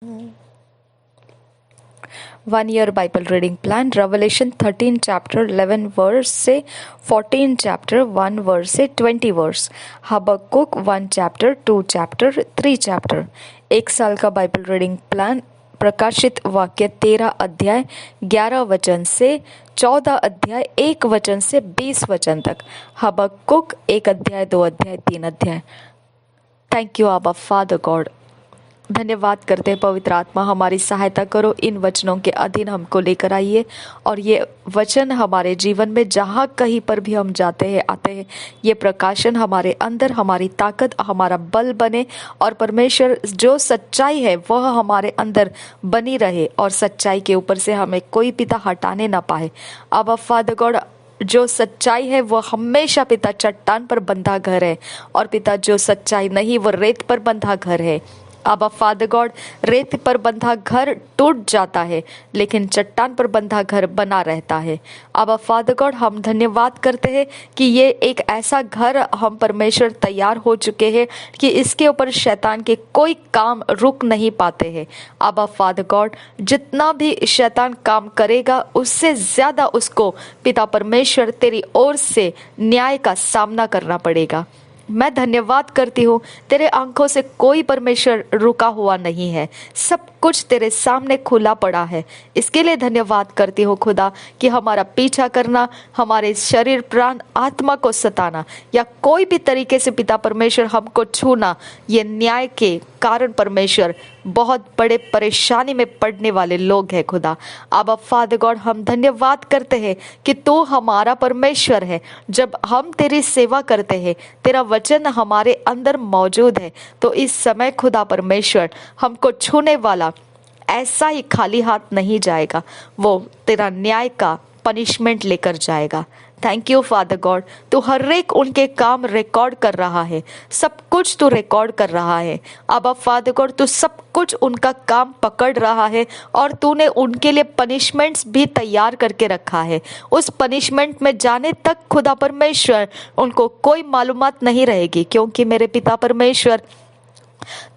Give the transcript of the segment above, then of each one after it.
1 year Bible reading plan, Revelation 13 chapter 11 verse से 14 chapter 1 verse से 20 verse, हबक्कुक 1 chapter 2 chapter 3 chapter। 1 साल का Bible reading plan, प्रकाशित वाक्य 13 अध्याय 11 वचन से 14 अध्याय 1 वचन से 20 वचन तक, हबक्कुक 1 अध्याय 2 अध्याय 3 अध्याय। थैंक यू आबा फादर गॉड, धन्यवाद करते हैं पवित्र आत्मा, हमारी सहायता करो, इन वचनों के अधीन हमको लेकर आइए और ये वचन हमारे जीवन में जहाँ कहीं पर भी हम जाते हैं आते हैं, ये प्रकाशन हमारे अंदर हमारी ताकत हमारा बल बने और परमेश्वर जो सच्चाई है वह हमारे अंदर बनी रहे और सच्चाई के ऊपर से हमें कोई पिता हटाने ना पाए। अब फादर गॉड, जो सच्चाई है वो हमेशा पिता चट्टान पर बंधा घर है और पिता जो सच्चाई नहीं वो रेत पर बंधा घर है। अब फादर गॉड, रेत पर बंधा घर टूट जाता है लेकिन चट्टान पर बंधा घर बना रहता है। अब फादर गॉड, हम धन्यवाद करते हैं कि ये एक ऐसा घर हम परमेश्वर तैयार हो चुके हैं कि इसके ऊपर शैतान के कोई काम रुक नहीं पाते हैं। अब फादर गॉड, जितना भी शैतान काम करेगा उससे ज्यादा उसको पिता परमेश्वर तेरी ओर से न्याय का सामना करना पड़ेगा। मैं धन्यवाद करती हूँ, तेरे आंखों से कोई परमेश्वर रुका हुआ नहीं है, सब कुछ तेरे सामने खुला पड़ा है। इसके लिए धन्यवाद करती हूँ खुदा कि हमारा पीछा करना, हमारे शरीर प्राण आत्मा को सताना या कोई भी तरीके से पिता परमेश्वर हमको छूना, ये न्याय के कारण परमेश्वर बहुत बड़े परेशानी में पड़ने वाले लोग हैं खुदा। अब फादर गॉड, हम धन्यवाद करते हैं कि तू हमारा परमेश्वर है। जब हम तेरी सेवा करते हैं, तेरा वचन हमारे अंदर मौजूद है, तो इस समय खुदा परमेश्वर हमको छूने वाला ऐसा ही खाली हाथ नहीं जाएगा, वो तेरा न्याय का पनिशमेंट लेकर जाएगा। थैंक यू फादर गॉड, तू हर एक उनके काम रिकॉर्ड कर रहा है, सब कुछ तू रिकॉर्ड कर रहा है। अब फादर गॉड, तू सब कुछ उनका काम पकड़ रहा है और तूने उनके लिए पनिशमेंट्स भी तैयार करके रखा है। उस पनिशमेंट में जाने तक खुदा परमेश्वर उनको कोई मालूमात नहीं रहेगी, क्योंकि मेरे पिता परमेश्वर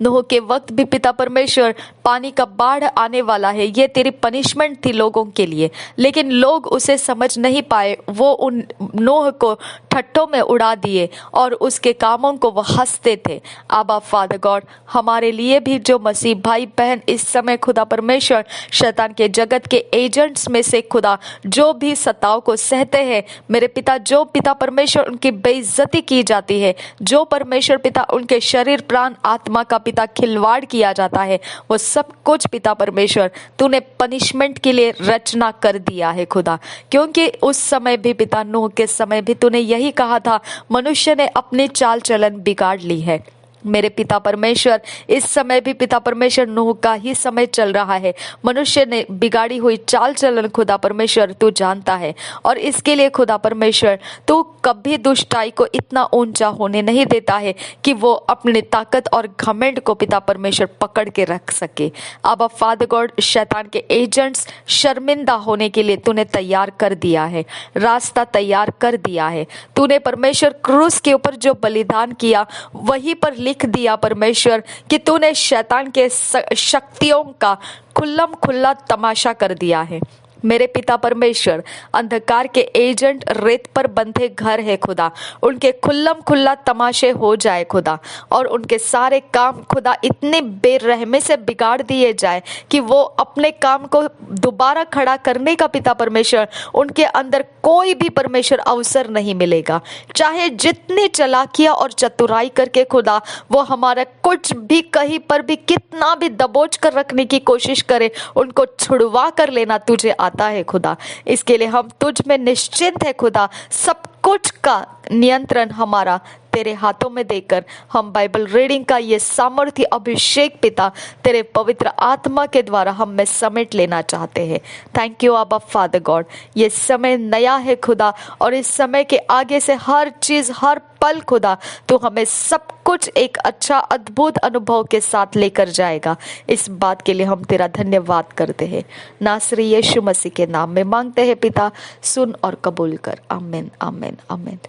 नूह के वक्त भी पिता परमेश्वर पानी का बाढ़ आने वाला है, ये तेरी पनिशमेंट थी लोगों के लिए, लेकिन लोग उसे समझ नहीं पाए। वो उन नूह को ठट्ठों में उड़ा दिए और उसके कामों को वो हंसते थे। आबा फादर गॉड, हमारे लिए भी जो मसीह भाई बहन इस समय खुदा परमेश्वर शैतान के जगत के एजेंट्स में से खुदा जो भी सताव को सहते हैं, मेरे पिता जो पिता परमेश्वर उनकी बेइज्जती की जाती है, जो परमेश्वर पिता उनके शरीर प्राण आत्मा का पिता खिलवाड़ किया जाता है, वो सब कुछ पिता परमेश्वर तूने पनिशमेंट के लिए रचना कर दिया है खुदा। क्योंकि उस समय भी पिता नूह के समय भी तूने यही कहा था, मनुष्य ने अपनी चाल चलन बिगाड़ ली है। मेरे पिता परमेश्वर, इस समय भी पिता परमेश्वर नूह का ही समय चल रहा है। मनुष्य ने बिगाड़ी हुई चाल चलन खुदा परमेश्वर तू जानता है, और इसके लिए खुदा परमेश्वर तू कभी दुष्टाई को इतना ऊंचा होने नहीं देता है कि वो अपनी ताकत और घमंड को पिता परमेश्वर पकड़ के रख सके। अब फादर गॉड, शैतान के एजेंट्स शर्मिंदा होने के लिए तूने तैयार कर दिया है, रास्ता तैयार कर दिया है। तूने परमेश्वर क्रूस के ऊपर जो बलिदान किया वहीं पर लिख दिया परमेश्वर कि तूने शैतान के शक्तियों का खुल्लम खुल्ला तमाशा कर दिया है। मेरे पिता परमेश्वर, अंधकार के एजेंट रेत पर बंधे घर है खुदा, उनके खुल्लम खुल्ला तमाशे हो जाए खुदा, और उनके सारे काम खुदा इतने बेरहमी से बिगाड़ दिए जाए कि वो अपने काम को दोबारा खड़ा करने का पिता परमेश्वर उनके अंदर कोई भी परमेश्वर अवसर नहीं मिलेगा। चाहे जितनी चालाकियां और चतुराई करके खुदा वो हमारा कुछ भी कहीं पर भी कितना भी दबोच कर रखने की कोशिश करे, उनको छुड़वा कर लेना तुझे आता है खुदा। इसके लिए हम तुझ में निश्चिंत है खुदा। सब कुछ का नियंत्रण हमारा तेरे हाथों में देकर हम बाइबल रीडिंग का ये सामर्थ्य अभिषेक पिता तेरे पवित्र आत्मा के द्वारा हम में समेट लेना चाहते हैं। थैंक यू आबा फादर गॉड, ये समय नया है खुदा, और इस समय के आगे से हर चीज हर पल खुदा तू हमें सब कुछ एक अच्छा अद्भुत अनुभव के साथ लेकर जाएगा। इस बात के लिए हम तेरा धन्यवाद करते हैं, नासरी यीशु मसीह के नाम में मांगते हैं पिता, सुन और कबूल कर। आमीन आमीन आमीन।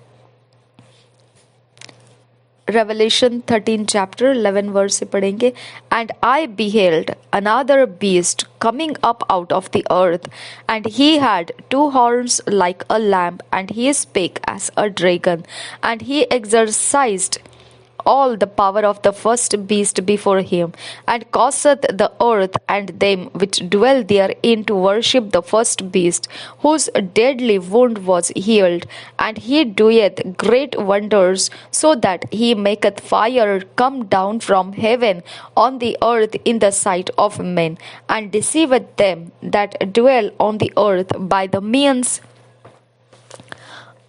Revelation 13 chapter 11 verse से पढ़ेंगे. And I beheld another beast coming up out of the earth, and he had two horns like a lamb, and he spake as a dragon, and he exercised all the power of the first beast before him, and causeth the earth and them which dwell therein to worship the first beast, whose deadly wound was healed. And he doeth great wonders, so that he maketh fire come down from heaven on the earth in the sight of men, and deceiveth them that dwell on the earth by the means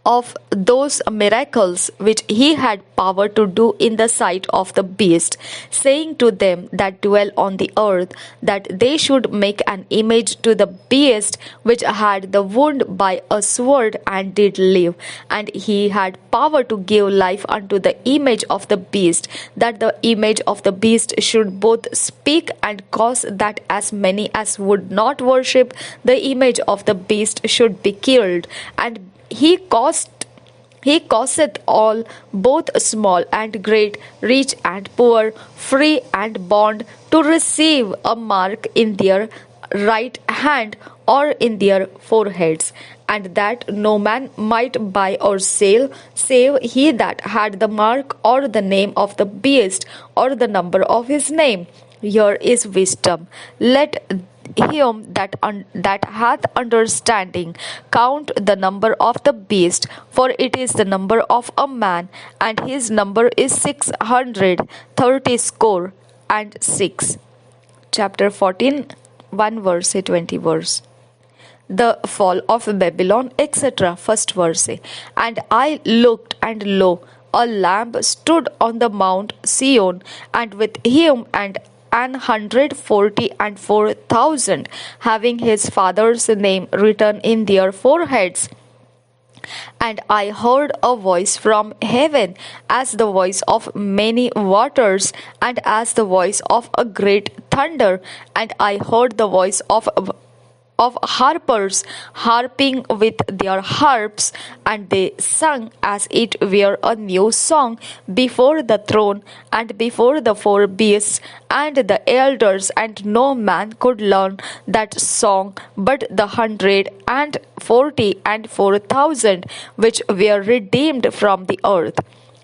of those miracles which he had power to do in the sight of the beast, saying to them that dwell on the earth, that they should make an image to the beast which had the wound by a sword and did live. And he had power to give life unto the image of the beast, that the image of the beast should both speak and cause that as many as would not worship the image of the beast should be killed. And he causeth all, both small and great, rich and poor, free and bond, to receive a mark in their right hand or in their foreheads, and that no man might buy or sell, save he that had the mark or the name of the beast or the number of his name. Here is wisdom. Let him that hath understanding count the number of the beast, for it is the number of a man, and his number is 630 score and 6. Chapter 14, 1 verse 20 verse. The fall of Babylon, etc. First verse. And I looked, and lo, a lamb stood on the Mount Sion, and with him and 144,000, having his father's name written in their foreheads. And I heard a voice from heaven, as the voice of many waters, and as the voice of a great thunder. And I heard the voice of harpers harping with their harps, and they sung as it were a new song before the throne and before the four beasts and the elders, and no man could learn that song but the 144,000 which were redeemed from the earth.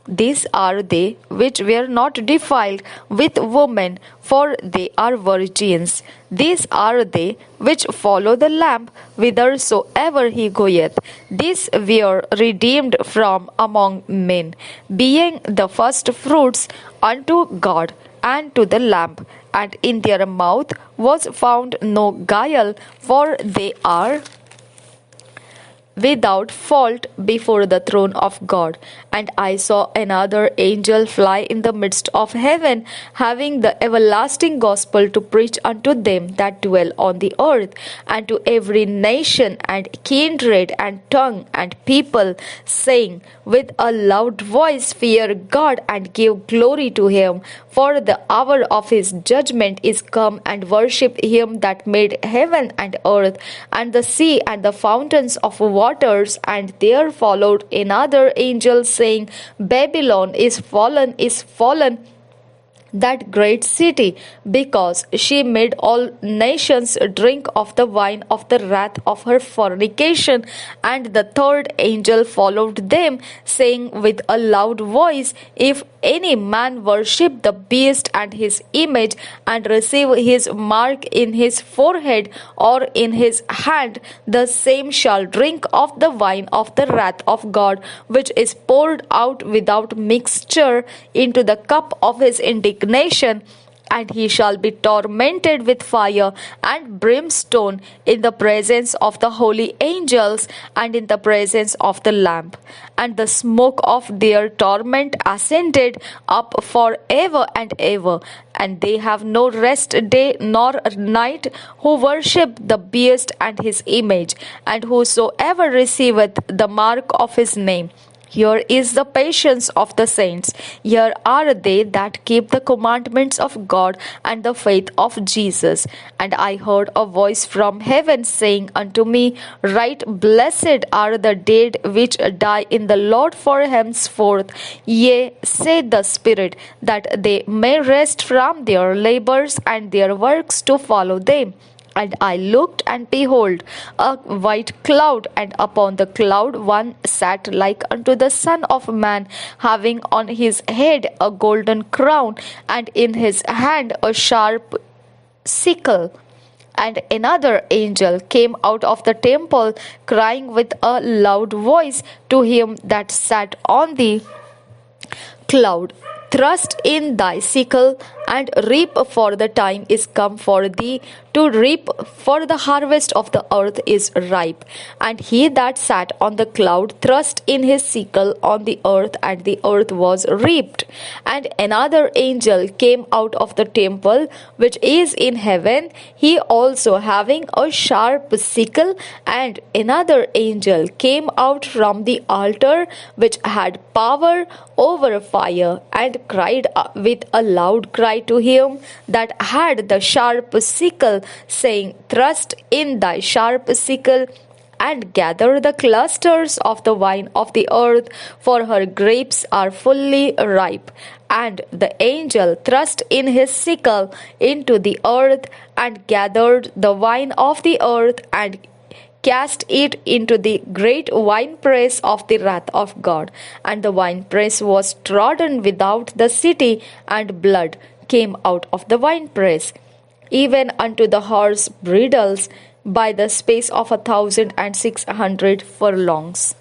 These are they which were not defiled with women, for they are virgins. These are they which follow the Lamb whithersoever he goeth. These were redeemed from among men, being the first fruits unto God and to the Lamb. And in their mouth was found no guile, for they are without fault before the throne of God. And I saw another angel fly in the midst of heaven, having the everlasting gospel to preach unto them that dwell on the earth, and to every nation and kindred and tongue and people, saying with a loud voice, Fear God and give glory to him, for the hour of his judgment is come, and worship him that made heaven and earth and the sea and the fountains of waters. And there followed another angel, saying, Babylon is fallen, that great city, because she made all nations drink of the wine of the wrath of her fornication. And the third angel followed them, saying with a loud voice, If any man worship the beast and his image, and receive his mark in his forehead or in his hand, the same shall drink of the wine of the wrath of God, which is poured out without mixture into the cup of his indignation. And he shall be tormented with fire and brimstone in the presence of the holy angels and in the presence of the Lamb. And the smoke of their torment ascended up for ever and ever. And they have no rest day nor night, who worship the beast and his image, and whosoever receiveth the mark of his name. Here is the patience of the saints. Here are they that keep the commandments of God and the faith of Jesus. And I heard a voice from heaven saying unto me, Right blessed are the dead which die in the Lord for henceforth. Yea, saith the Spirit, that they may rest from their labors and their works to follow them. And I looked, and behold, a white cloud, and upon the cloud one sat like unto the Son of Man, having on his head a golden crown, and in his hand a sharp sickle. And another angel came out of the temple, crying with a loud voice to him that sat on the cloud, Thrust in thy sickle, and reap, for the time is come for thee to reap, for the harvest of the earth is ripe. And he that sat on the cloud thrust in his sickle on the earth, and the earth was reaped. And another angel came out of the temple which is in heaven, he also having a sharp sickle. And another angel came out from the altar which had power over fire, and cried with a loud cry to him that had the sharp sickle, saying, Thrust in thy sharp sickle, and gather the clusters of the vine of the earth, for her grapes are fully ripe. And the angel thrust in his sickle into the earth, and gathered the vine of the earth, and cast it into the great winepress of the wrath of God. And the winepress was trodden without the city, and blood came out of the winepress, even unto the horse bridles, by the space of 1,600 furlongs.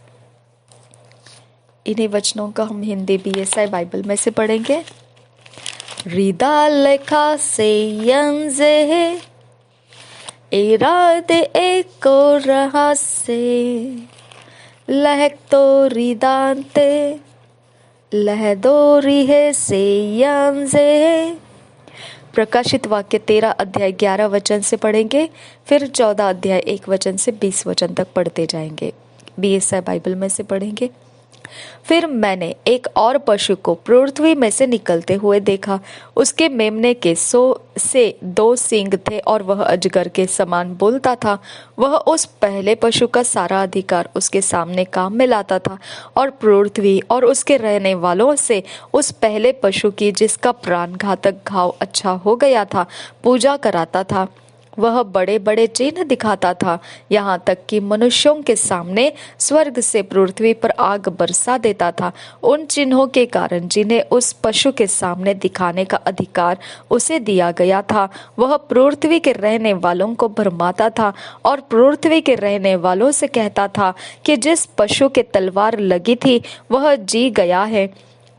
इन्हीं वचनों का हम Hindi BSI Bible में से पढ़ेंगे. रिदा लेखा से यंजे इरादे एको रहा से लहक तो रिदांते लह दो रिहे से यंजे. प्रकाशित वाक्य 13 अध्याय 11 वचन से पढ़ेंगे, फिर 14 अध्याय 1 वचन से 20 वचन तक पढ़ते जाएंगे. BSI बाइबल में से पढ़ेंगे. फिर मैंने एक और पशु को पृथ्वी में से निकलते हुए देखा. उसके मेमने के 100 से 2 सींग थे, और वह अजगर के समान बोलता था. वह उस पहले पशु का सारा अधिकार उसके सामने काम में लाता था, और पृथ्वी और उसके रहने वालों से उस पहले पशु की, जिसका प्राण घातक घाव अच्छा हो गया था, पूजा कराता था. वह बड़े बड़े चिन्ह दिखाता था, यहाँ तक कि मनुष्यों के सामने स्वर्ग से पृथ्वी पर आग बरसा देता था. उन चिन्हों के कारण जिन्हें उस पशु के सामने दिखाने का अधिकार उसे दिया गया था, वह पृथ्वी के रहने वालों को भरमाता था, और पृथ्वी के रहने वालों से कहता था कि जिस पशु के तलवार लगी थी वह जी गया है,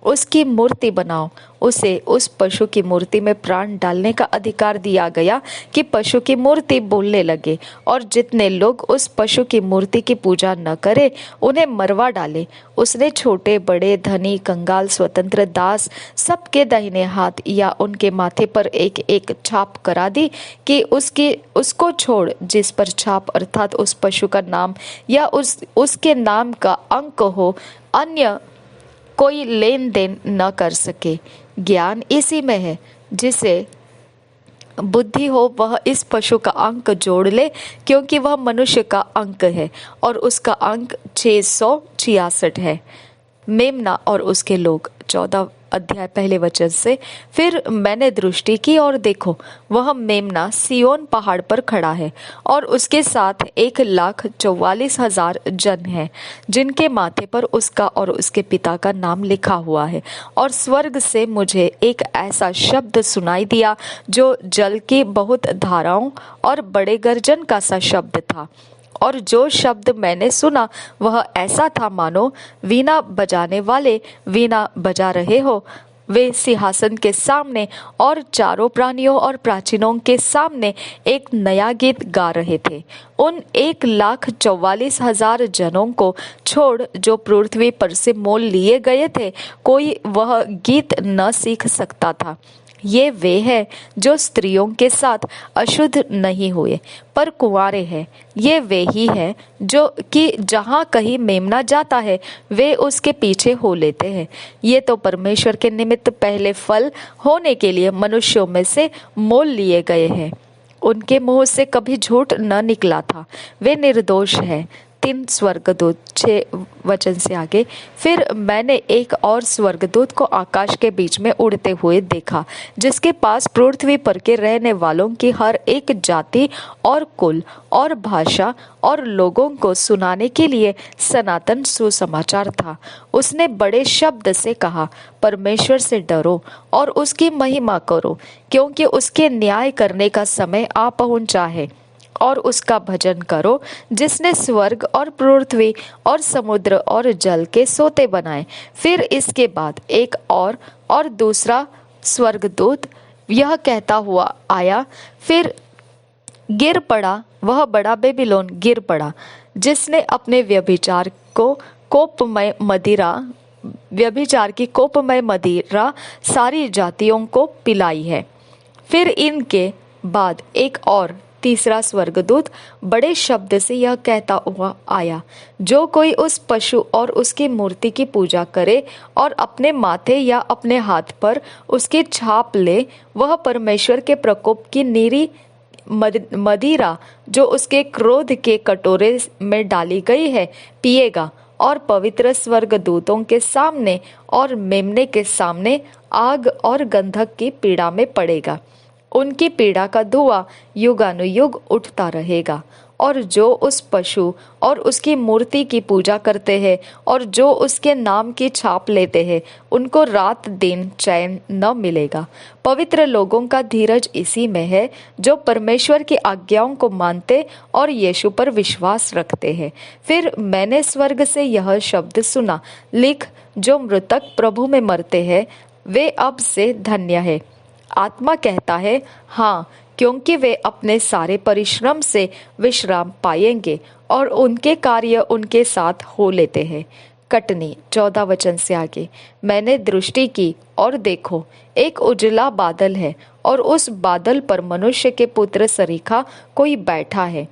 उसकी मूर्ति बनाओ. उसे उस पशु की मूर्ति में प्राण डालने का अधिकार दिया गया कि पशु की मूर्ति बोलने लगे, और जितने लोग उस पशु की मूर्ति की पूजा न करें उन्हें मरवा डाले. उसने छोटे बड़े, धनी कंगाल, स्वतंत्र, दास सबके दाहिने हाथ या उनके माथे पर एक एक छाप करा दी कि उसको छोड़ जिस पर छाप अर्थात उस पशु का नाम या उसके नाम का अंक हो, अन्य कोई लेन देन न कर सके. ज्ञान इसी में है. जिसे बुद्धि हो वह इस पशु का अंक जोड़ ले, क्योंकि वह मनुष्य का अंक है, और उसका अंक 666 है. मेमना और उसके लोग 14 अध्याय पहले वचन से. फिर मैंने दृष्टि की, और देखो, वह मेमना सियोन पहाड़ पर खड़ा है, और उसके साथ 1,44,000 जन हैं, जिनके माथे पर उसका और उसके पिता का नाम लिखा हुआ है. और स्वर्ग से मुझे एक ऐसा शब्द सुनाई दिया जो जल की बहुत धाराओं और बड़े गर्जन का सा शब्द था. और जो शब्द मैंने सुना वह ऐसा था मानो वीणा बजाने वाले वीणा बजा रहे हो. वे सिंहासन के सामने और चारों प्राणियों और प्राचीनों के सामने एक नया गीत गा रहे थे. उन 1,44,000 जनों को छोड़ जो पृथ्वी पर से मोल लिए गए थे, कोई वह गीत न सीख सकता था. ये वे हैं जो स्त्रियों के साथ अशुद्ध नहीं हुए पर कुंवारे हैं। ये वे ही हैं जो कि जहाँ कहीं मेमना जाता है वे उसके पीछे हो लेते हैं। ये तो परमेश्वर के निमित्त पहले फल होने के लिए मनुष्यों में से मोल लिए गए हैं। उनके मुंह से कभी झूठ न निकला था, वे निर्दोष हैं। 3 स्वर्गदूत 6 वचन से आगे। फिर मैंने एक और स्वर्गदूत को आकाश के बीच में उड़ते हुए देखा, जिसके पास पृथ्वी पर के रहने वालों की हर एक जाति और कुल और भाषा और लोगों को सुनाने के लिए सनातन सुसमाचार था। उसने बड़े शब्द से कहा, परमेश्वर से डरो और उसकी महिमा करो, क्योंकि उसके न्याय करने का समय आ पहुंचा है। और उसका भजन करो, जिसने स्वर्ग और पृथ्वी और समुद्र और जल के सोते बनाए। फिर इसके बाद एक और दूसरा स्वर्गदूत यह कहता हुआ आया, फिर गिर पड़ा, वह बड़ा बेबीलोन गिर पड़ा, जिसने अपने व्यभिचार की कोपमय मदिरा सारी जातियों को पिलाई है। फिर इनके बाद एक और तीसरा स्वर्गदूत बड़े शब्द से यह कहता हुआ आया, जो कोई उस पशु और उसकी मूर्ति की पूजा करे और अपने माथे या अपने हाथ पर उसकी छाप ले, वह परमेश्वर के प्रकोप की नीरी मदिरा जो उसके क्रोध के कटोरे में डाली गई है पिएगा, और पवित्र स्वर्गदूतों के सामने और मेमने के सामने आग और गंधक की पीड़ा में पड़ेगा। उनकी पीड़ा का धुआं युगानुयुग उठता रहेगा। और जो उस पशु और उसकी मूर्ति की पूजा करते हैं और जो उसके नाम की छाप लेते हैं, उनको रात दिन चैन न मिलेगा। पवित्र लोगों का धीरज इसी में है, जो परमेश्वर की आज्ञाओं को मानते और यीशु पर विश्वास रखते हैं। फिर मैंने स्वर्ग से यह शब्द सुना, लिख, जो मृतक प्रभु में मरते हैं वे अब से धन्य है। आत्मा कहता है, हाँ, क्योंकि वे अपने सारे परिश्रम से विश्राम पाएंगे और उनके कार्य उनके साथ हो लेते हैं। कटनी 14 वचन से आगे। मैंने दृष्टि की और देखो, एक उजला बादल है और उस बादल पर मनुष्य के पुत्र सरीखा कोई बैठा है,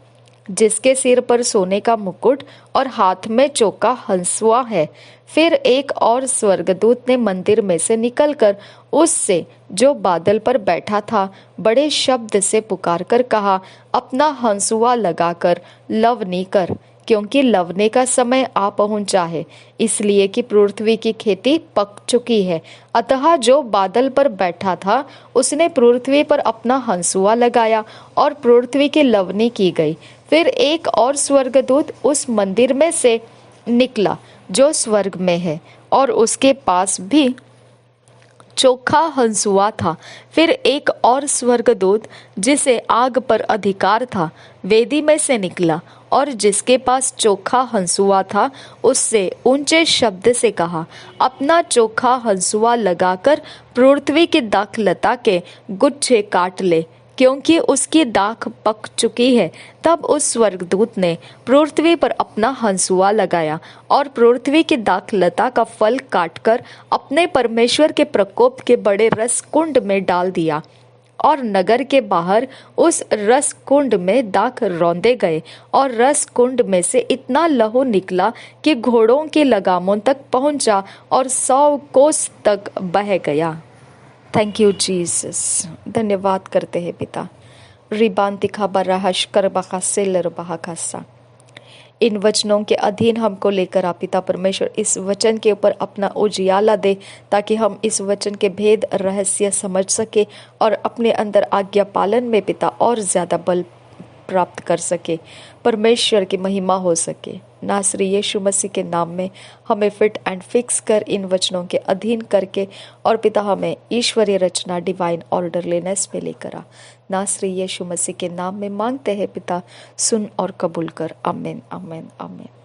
जिसके सिर पर सोने का मुकुट और हाथ में चौका हंसुआ है। फिर एक और स्वर्गदूत ने मंदिर में से निकलकर उससे जो बादल पर बैठा था बड़े शब्द से पुकार कर कहा, अपना हंसुआ लगाकर लवनी कर, क्योंकि लवने का समय आ पहुंचा है, इसलिए कि पृथ्वी की खेती पक चुकी है। अतः जो बादल पर बैठा था उसने पृथ्वी पर अपना हंसुआ लगाया और पृथ्वी की लवनी की गई। फिर एक और स्वर्गदूत उस मंदिर में से निकला जो स्वर्ग में है, और उसके पास भी चोखा हंसुआ था। फिर एक और स्वर्गदूत जिसे आग पर अधिकार था वेदी में से निकला, और जिसके पास चोखा हंसुआ था उससे ऊंचे शब्द से कहा, अपना चोखा हंसुआ लगाकर पृथ्वी की दाखलता के गुच्छे काट ले, क्योंकि उसकी दाख पक चुकी है। तब उस स्वर्गदूत ने पृथ्वी पर अपना हंसुआ लगाया और पृथ्वी की दाखलता का फल काटकर अपने परमेश्वर के प्रकोप के बड़े रस कुंड में डाल दिया, और नगर के बाहर उस रस कुंड में दाख रौंदे गए, और रस कुंड में से इतना लहू निकला कि घोड़ों की लगामों तक पहुंचा और 100 कोस तक बह गया। Thank you Jesus. धन्यवाद करते हैं पिता। रिबांतिखा बराहश करबखा सेलर बहाखासा। इन वचनों के अधीन हमको लेकर आप पिता परमेश्वर इस वचन के ऊपर अपना उजियाला दे, ताकि हम इस वचन के भेद रहस्य समझ सके और अपने अंदर आज्ञा पालन में पिता और ज्यादा बल प्राप्त कर सके, परमेश्वर की महिमा हो सके। नासरी यीशु मसीह के नाम में हमें फिट एंड फिक्स कर, इन वचनों के अधीन करके, और पिता हमें ईश्वरीय रचना डिवाइन ऑर्डर लेनेस में लेकर आ। नासरी यीशु मसीह के नाम में मांगते हैं पिता, सुन और कबूल कर। आमीन आमीन आमीन।